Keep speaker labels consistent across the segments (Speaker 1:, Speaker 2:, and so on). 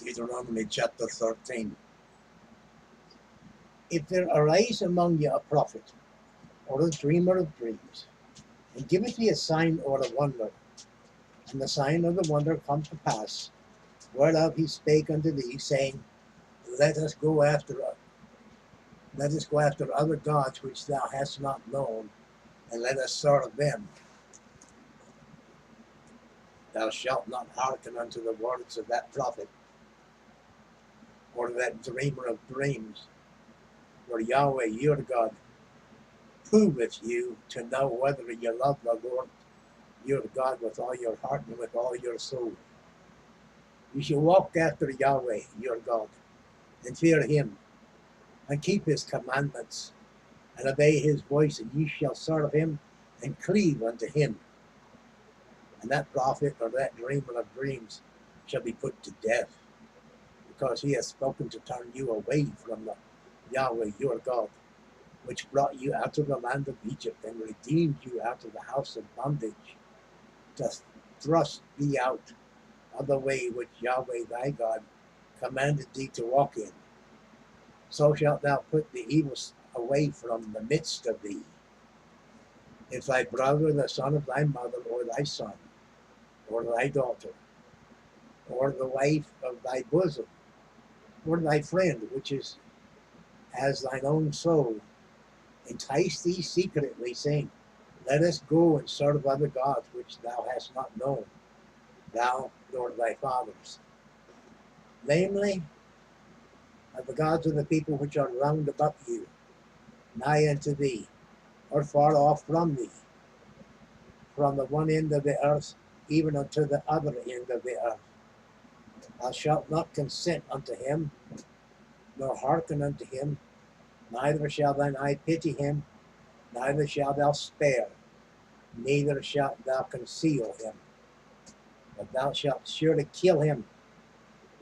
Speaker 1: Deuteronomy chapter 13. If there arise among you a prophet, or a dreamer of dreams, and giveth thee a sign or a wonder, and the sign or the wonder come to pass, whereof he spake unto thee, saying, Let us go after other gods which thou hast not known, and let us serve them. Thou shalt not hearken unto the words of that prophet, or that dreamer of dreams, for Yahweh your God proveth you to know whether you love the Lord your God with all your heart and with all your soul. You shall walk after Yahweh your God, and fear him, and keep his commandments, and obey his voice, and ye shall serve him, and cleave unto him. And that prophet or that dreamer of dreams shall be put to death, because he has spoken to turn you away from the Yahweh your God, which brought you out of the land of Egypt, and redeemed you out of the house of bondage, to thrust thee out of the way which Yahweh thy God commanded thee to walk in. So shalt thou put the evil away from the midst of thee. If thy brother, the son of thy mother, or thy son, or thy daughter, or the wife of thy bosom, or thy friend, which is as thine own soul, entice thee secretly, saying, Let us go and serve other gods which thou hast not known, thou nor thy fathers, namely, of the gods of the people which are round about you, nigh unto thee, or far off from thee, from the one end of the earth even unto the other end of the earth. Thou shalt not consent unto him, nor hearken unto him, neither shall thine eye pity him, neither shalt thou spare, neither shalt thou conceal him. But thou shalt surely kill him.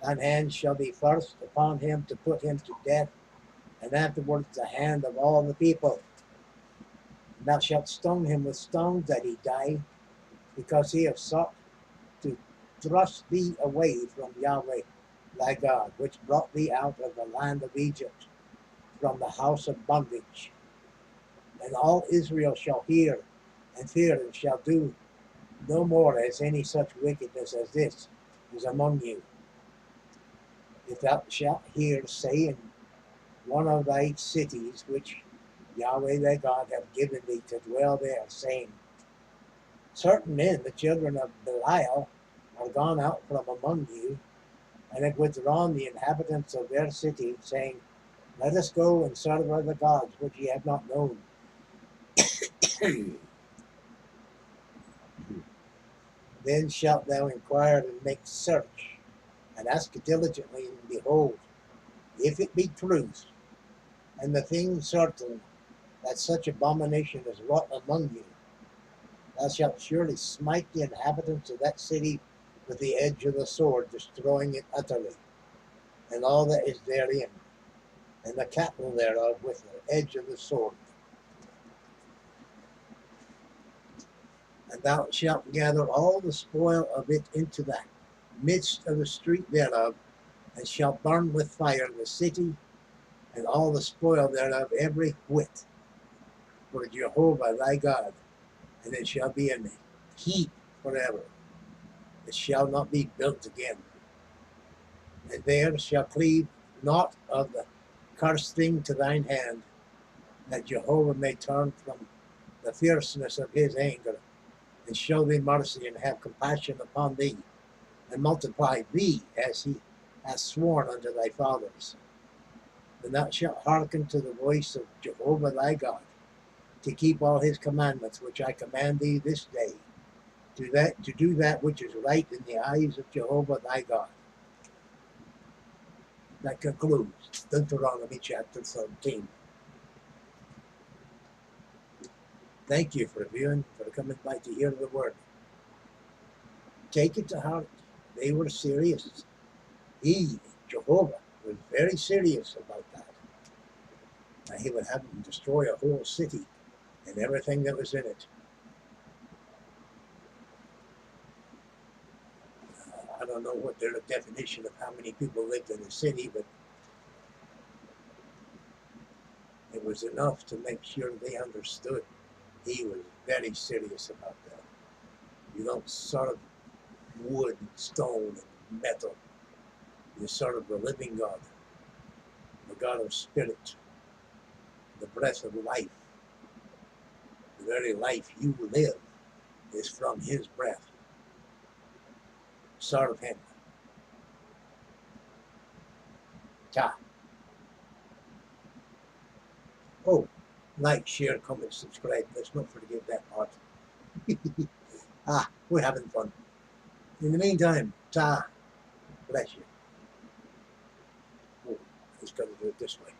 Speaker 1: Thine hand shall be first upon him to put him to death, and afterwards the hand of all the people. And thou shalt stone him with stones that he die, because he hath sought to thrust thee away from Yahweh thy God, which brought thee out of the land of Egypt, from the house of bondage. And all Israel shall hear and fear, and shall do no more as any such wickedness as this is among you. If thou shalt hear say in one of thy cities, which Yahweh thy God hath given thee to dwell there, saying, Certain men, the children of Belial, are gone out from among you, and have withdrawn the inhabitants of their city, saying, Let us go and serve other gods which ye have not known. Then shalt thou inquire and make search, and ask diligently, and behold, if it be truth, and the thing certain, that such abomination is wrought among you, thou shalt surely smite the inhabitants of that city with the edge of the sword, destroying it utterly, and all that is therein, and the cattle thereof with the edge of the sword. And thou shalt gather all the spoil of it into the midst of the street thereof, and shalt burn with fire the city, and all the spoil thereof every whit, for Jehovah thy God, and it shall be in heap forever. It shall not be built again. And there shall cleave naught of the cursed thing to thine hand, that Jehovah may turn from the fierceness of his anger, and show thee mercy, and have compassion upon thee, and multiply thee as he hath sworn unto thy fathers. And thou shalt hearken to the voice of Jehovah thy God, to keep all his commandments which I command thee this day, to do that which is right in the eyes of Jehovah thy God. That concludes Deuteronomy chapter 13. Thank you for viewing, for coming by to hear the word. Take it to heart. They were serious. Jehovah, was very serious about that. He would have them destroy a whole city and everything that was in it. I don't don't know what their definition of how many people lived in the city, but it was enough to make sure they understood he was very serious about that. You don't serve wood and stone and metal. You serve the living God, the God of spirit, the breath of life. The very life you live is from his breath. Serve him. Ta. Oh, like, share, comment, subscribe. Let's not forget that part. We're having fun. In the meantime, ta. Bless you. Oh, I just got to do it this way.